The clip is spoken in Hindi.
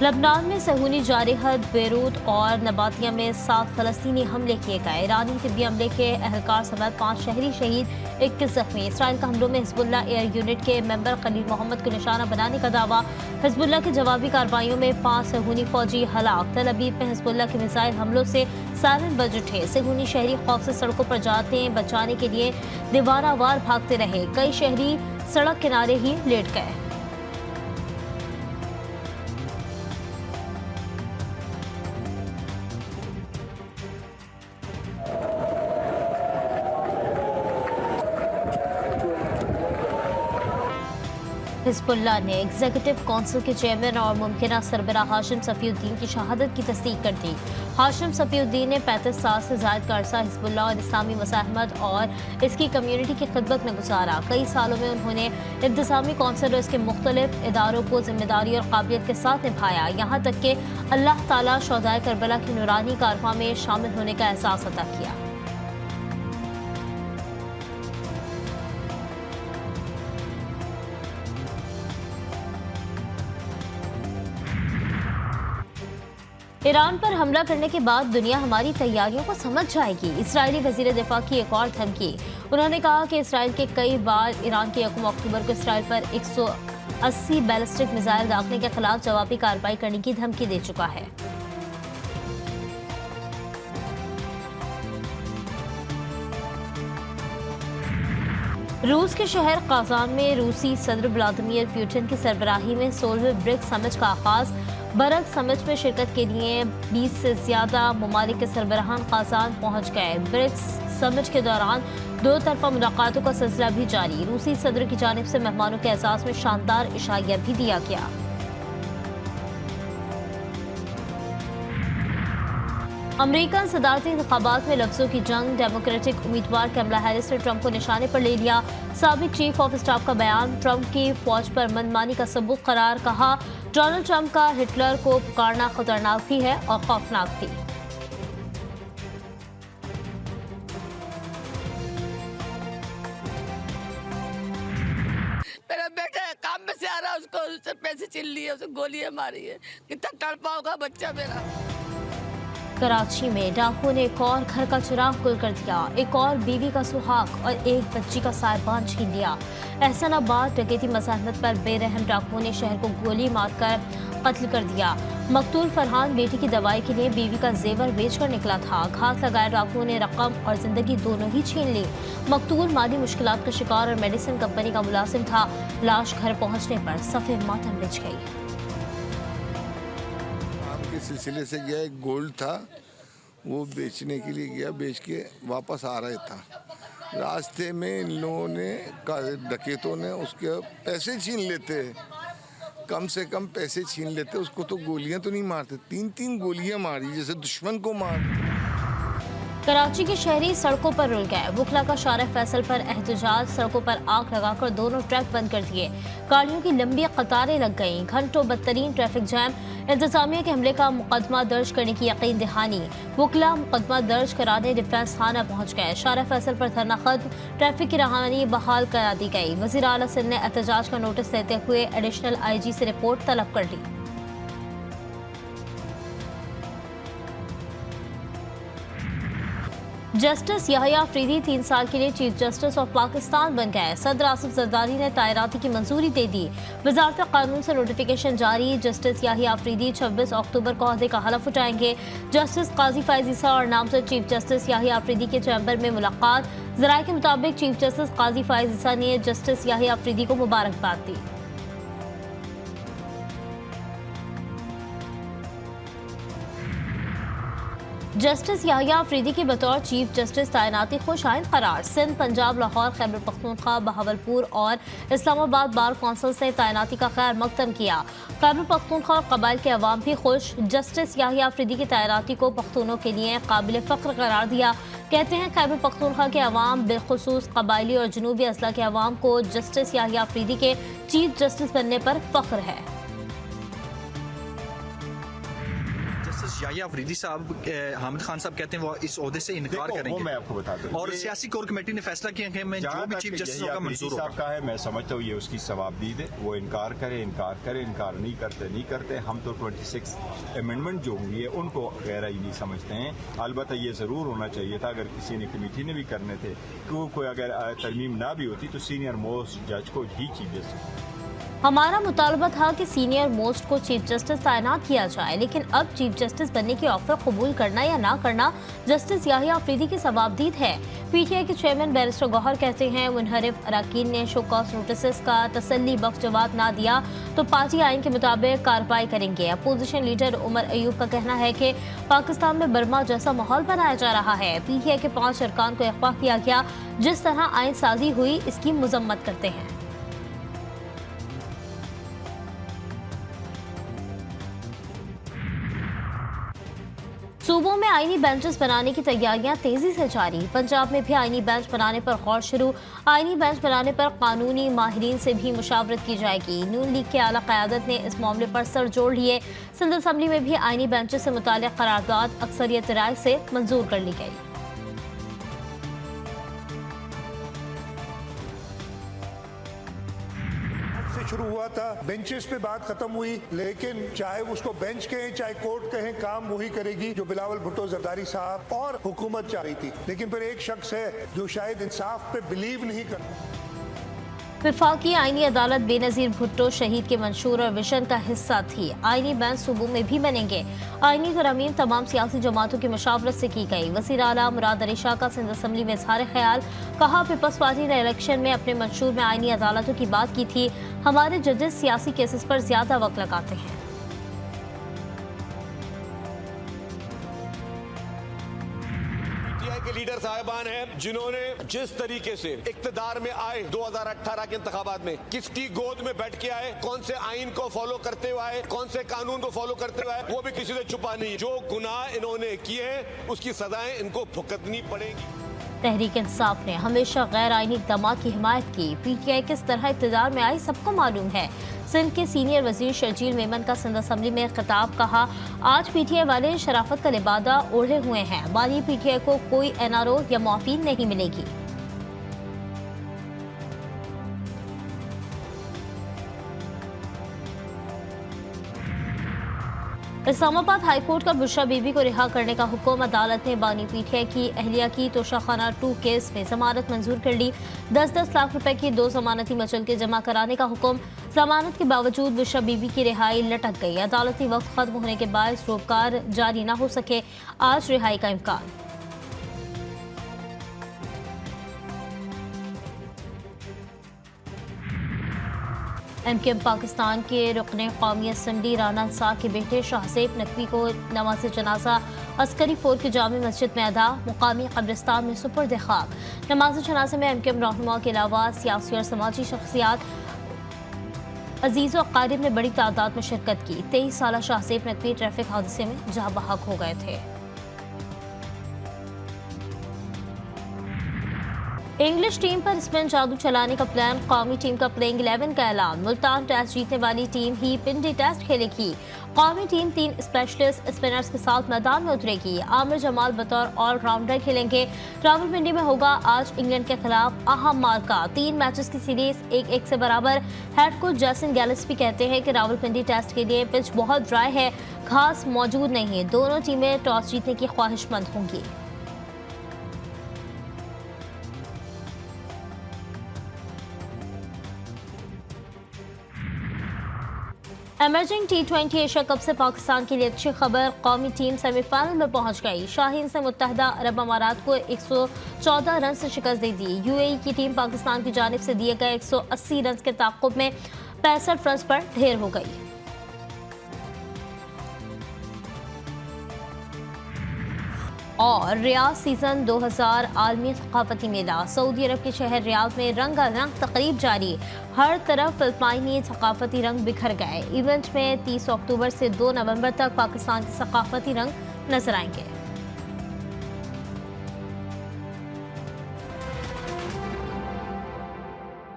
लबनान में सहूनी जारहत बेरूत और नबातिया में 7 फलस्तीनी हमले किए गए। ईरानी तिब्बी हमले के एहलकार समेत 5 शहरी शहीद, 21 जख्मी। इसराइल का हमलों में हिजबुल्लाह एयर यूनिट के मेंबर खलील मोहम्मद को निशाना बनाने का दावा। हिजबुल्लाह की जवाबी कार्रवाइयों में 5 सहूनी फौजी हलाक। तल अबीब में हिजबुल्लाह के मिसाइल हमलों से सायरन बज उठे। सहूनी शहरी खौफ से सड़कों पर जाते बचाने के लिए दीवारावार भागते रहे। कई शहरी सड़क किनारे ही लेट गए। हिजबुल्लाह ने एग्जीक्यूटिव काउंसिल के चेयरमैन और मुमकिना सरबराह हाशिम सफीउद्दीन की शहादत की तस्दीक कर दी। हाशिम सफीउद्दीन ने 35 साल से ज़ायद का अरसा हिजबुल्लाह और इस्लामी मज़ाहमत और इसकी कम्युनिटी की खिदमत में गुजारा। कई सालों में उन्होंने इंतज़ामी काउंसिल और इसके मुख्तलिफ इदारों को जिम्मेदारी और काबिलियत के साथ निभाया, यहाँ तक कि अल्लाह ताला शोहदाए करबला की नूरानी कारवां में शामिल होने का एहसास अता किया। ईरान पर हमला करने के बाद दुनिया हमारी तैयारियों को समझ जाएगी। इस्राएली वज़ीर दिफा की एक और धमकी। उन्होंने कहा कि इसराइल के कई बार ईरान के 1 अक्टूबर को इसराइल पर 180 बैलिस्टिक मिसाइल दागने के खिलाफ जवाबी कार्रवाई करने की धमकी दे चुका है। रूस के शहर काजान में रूसी सदर व्लादिमीर पुतिन की सरबराही में 16वें ब्रिक्स समिट का आगाज। बरक समिट में शिरकत के लिए 20 से ज्यादा ममालिक के सरबराहान काजान पहुंच गए। ब्रिक्स समिट के दौरान 2 तरफा मुलाकातों का सिलसिला भी जारी। रूसी सदर की जानिब से मेहमानों के एजाज में शानदार इशाइया भी दिया गया। अमेरिकन सदारती इंतखाबात में लफ्जों की जंग। डेमोक्रेटिक उम्मीदवार कमला हैरिस ने ट्रंप को निशाने पर ले लिया। साबिक चीफ ऑफ स्टाफ का बयान ट्रंप की फौज पर मनमानी का सबूत करार। कहा, डोनाल्ड ट्रंप का हिटलर को पुकारना खतरनाक भी है और खौफनाक भी। मेरा बेटा काम में से आ रहा, उसको उससे पैसे छीन लिए, उसे गोलियां मारी है। कितना तड़पा होगा बच्चा मेरा। कराची में डाकुओं ने एक और घर का चिराग गुल कर दिया। एक और बीवी का सुहाग और एक बच्ची का साहिबान छीन लिया। एहसनाबाद डकैती मज़ाहमत पर बेरहम डाकुओं ने शहर को गोली मारकर कत्ल कर दिया। मकतूल फरहान बेटी की दवाई के लिए बीवी का जेवर बेचकर निकला था। घात लगाए डाकुओं ने रकम और जिंदगी दोनों ही छीन ली। मकतूल माली मुश्किलात का शिकार और मेडिसिन कंपनी का मुलाजिम था। लाश घर पहुंचने पर सफ़े मातम बिछ गई। सिलसिले से गया, एक गोल्ड था वो बेचने के लिए गया, बेच के वापस आ रहा था। रास्ते में इन लोगों ने, डकैतों ने उसके पैसे छीन लेते, कम से कम पैसे छीन लेते। उसको तो गोलियां तो नहीं मारते, 3-3 गोलियां मारी जैसे दुश्मन को मार। कराची के शहरी सड़कों पर रुल गए। वुकला का शारे फैसल पर एहतजाज। सड़कों पर आग लगाकर दोनों ट्रैक बंद कर दिए। गाड़ियों की लंबी कतारें लग गईं। घंटों बदतरीन ट्रैफिक जैम। इंतजामिया के हमले का मुकदमा दर्ज करने की यकीन दहानी। वुकला मुकदमा दर्ज कराने डिफेंस थाना पहुंच गए। शारे फैसल पर धरना खत्म। ट्रैफिक की रहानी बहाल करा दी गई। वज़ीर आला सिंध ने एहतजाज का नोटिस लेते हुए एडिशनल IG से रिपोर्ट तलब कर ली। जस्टिस याहिया अफरीदी 3 साल के लिए चीफ जस्टिस ऑफ पाकिस्तान बन गए। सदर आसिफ जरदारी ने तायराती की मंजूरी दे दी। वजारत कानून से नोटिफिकेशन जारी। जस्टिस याहिया अफरीदी 26 अक्टूबर को ओहदे का हलफ उठाएंगे। जस्टिस काजी फैज ईसा और नामजद चीफ जस्टिस याहिया अफरीदी के चैम्बर में मुलाकात। जराये के मुताबिक चीफ जस्टिस काजी फैज ईसा ने जस्टिस याहिया अफरीदी को मुबारकबाद दी। जस्टिस याहिया अफरीदी की बतौर चीफ जस्टिस तैनाती खुश आइंद करार। सिंध, पंजाब, लाहौर, खैबर पख्तूनख्वा, बहावलपुर और इस्लामाबाद बार कौंसिल से तैनाती का खैर मकदम किया। खैबर पख्तूनख्वा और कबाइल के अवाम भी खुश। जस्टिस याहिया अफरीदी की तैनाती को पख्तूनों के लिए काबिल फ़ख्र करार दिया। कहते हैं खैबर पख्तूनख्वा के अवाम, बिलखुसूस कबायली और जनूबी अजला के अवाम को जस्टिस याहिया अफरीदी के चीफ जस्टिस बनने पर फ़ख्र है। याहिया अफरीदी साहब हामिद खान साहब कहते हैं वो इस ओहदे से इनकार वो करेंगे। मैं आपको बता दूं, और सियासी कोर कमेटी ने फैसला किया कि मैं जो भी चीफ जस्टिस होगा मंजूर होगा। साहब का है, मैं समझता हूँ ये उसकी सवाबदीद है, वो इनकार करे, इनकार नहीं करते। हम तो 26 अमेंडमेंट जो हुई है उनको गैर आईनी समझते हैं। अलबत्ता ये जरूर होना चाहिए था, अगर किसी ने कमेटी ने भी करने थे, कोई अगर तरमीम ना भी होती तो सीनियर मोस्ट जज को ही चीफ जस्टिस। हमारा मुतालबा था कि सीनियर मोस्ट को चीफ जस्टिस तैनात किया जाए, लेकिन अब चीफ जस्टिस बनने की ऑफर कबूल करना या ना करना जस्टिस याहिया अफरीदी की सवाबदीद है। पीटीआई के चेयरमैन बैरिस्टर गौहर कहते हैं मुनहरिफ अरकान ने शो कॉज नोटिस का तसल्ली बख्श जवाब ना दिया तो पार्टी आइन के मुताबिक कार्रवाई करेंगे। अपोजिशन लीडर उमर अयूब का कहना है कि पाकिस्तान में बर्मा जैसा माहौल बनाया जा रहा है। पीटीआई के 5 अरकान को अगवा किया गया, जिस तरह आइन साजी हुई इसकी मजम्मत करते हैं। सूबों में आईनी बेंचेस बनाने की तैयारियां तेजी से जारी। पंजाब में भी आईनी बेंच बनाने पर गौर शुरू। आईनी बेंच बनाने पर कानूनी माहिरीन से भी मुशावरत की जाएगी। नून लीग के आला क़यादत ने इस मामले पर सर जोड़ लिए। सिंध असम्बली में भी आईनी बेंचेस से मुताल्लिक़ करारदाद अक्सरियत राय से मंजूर कर ली गई। शुरू हुआ था, बेंचेस पे बात खत्म हुई, लेकिन चाहे उसको बेंच कहें चाहे कोर्ट कहें, काम वही करेगी जो बिलावल भुट्टो जरदारी साहब और हुकूमत चाह रही थी। लेकिन फिर एक शख्स है जो शायद इंसाफ पे बिलीव नहीं करता। वफाकी आईनी अदालत बेनज़ीर भुट्टो शहीद के मंशूर और विजन का हिस्सा थी। आईनी बेंच सूबों में भी बनेंगे। आईनी तरमीम तमाम सियासी जमातों की मशावरत से की गई। वज़ीर आला मुराद अली शाह का सिंध असम्बली में इज़हार ख्याल। कहा पीपल्स पार्टी ने इलेक्शन में अपने मंशूर में आईनी अदालतों की बात की थी। हमारे जजेस सियासी केसेस पर ज्यादा वक्त लगाते हैं। के लीडर साहिबान हैं जिन्होंने जिस तरीके से इक्तदार में आए 2018 के इंतखाबात में, किसकी गोद में बैठ के आए, कौन से आइन को फॉलो करते हुए आए, कौन से कानून को फॉलो करते हुए आए, वो भी किसी से छुपा नहीं। जो गुनाह इन्होंने किए हैं उसकी सजाएं इनको भुगतनी पड़ेगी। तहरीक इंसाफ ने हमेशा गैर आईनी इक़दामात की हिमायत की। पीटीआई किस तरह इक़्तिदार में आई सबको मालूम है। सिंध के सीनियर वजीर शर्जील मेमन का सिंध असम्बली में खिताब। कहा आज पीटीआई वाले शराफत का लिबादा ओढ़े हुए हैं। बानी पीटीआई को कोई एनआरओ या मुआफी नहीं मिलेगी। इस्लामाबाद हाईकोर्ट का बुशरा बीबी को रिहा करने का हुक्म। अदालत ने बानी पीटीआई की अहलिया की तोशाखाना 2 केस में जमानत मंजूर कर ली। 10-10 लाख रुपए की 2 जमानती मचलके जमा कराने का हुक्म। जमानत के बावजूद बुशरा बीबी की रिहाई लटक गई। अदालती वक्त खत्म होने के बाद रोजगार जारी न हो सके। आज रिहाई का इम्कान। एमकेएम पाकिस्तान के रुकने कौमी असम्बली राना अंसार के बेटे शाहसेब नकवी को नमाज जनाजा अस्करी फोर की जामी मस्जिद में अदा। मुकामी कब्रिस्तान में सुपुर्द खाक। नमाज जनाजे में एमकेएम रहनुमा के अलावा सियासी और समाजी शख्सियात अजीज़ और क़ारिब ने बड़ी तादाद में शिरकत की। 23 साला शाहसेब नकवी ट्रैफिक हादसे में जाँ बहक हो गए थे। इंग्लिश टीम पर स्पिन जादू चलाने का प्लान। कौमी टीम का प्लेइंग 11 का ऐलान। मुल्तान टेस्ट जीतने वाली टीम ही पिंडी टेस्ट खेलेगी। कौमी टीम 3 स्पेशलिस्ट स्पिनर्स के साथ मैदान में उतरेगी। आमिर जमाल बतौर ऑलराउंडर खेलेंगे। रावलपिंडी में होगा आज इंग्लैंड के खिलाफ अहम मार्का। 3 मैचेस की सीरीज 1-1 से बराबर। हेड कोच जैसन गैलेस्पी कहते हैं कि रावलपिंडी टेस्ट के लिए पिच बहुत ड्राई है, घास मौजूद नहीं है। दोनों टीमें टॉस जीतने की ख्वाहिशमंद होंगी। एमर्जिंग T20 एशिया कप से पाकिस्तान के लिए अच्छी खबर। कौमी टीम सेमीफाइनल में पहुंच गई। शाहीन से मुत्तहदा अरब अमारात को 114 रन से शिकस्त दे दी। यूएई की टीम पाकिस्तान की जानिब से दिए गए 180 रन के ताक़ुब में 65 रन पर ढेर हो गई। और रियाद सीजन 2000 आलमी सकाफती मेला। सऊदी अरब के शहर रियाद में रंगारंग तकरीब जारी। हर तरफ फिलिपाइनी सकाफती रंग बिखर गए। इवेंट में 30 अक्टूबर से 2 नवंबर तक पाकिस्तान के सकाफती रंग नजर आएंगे।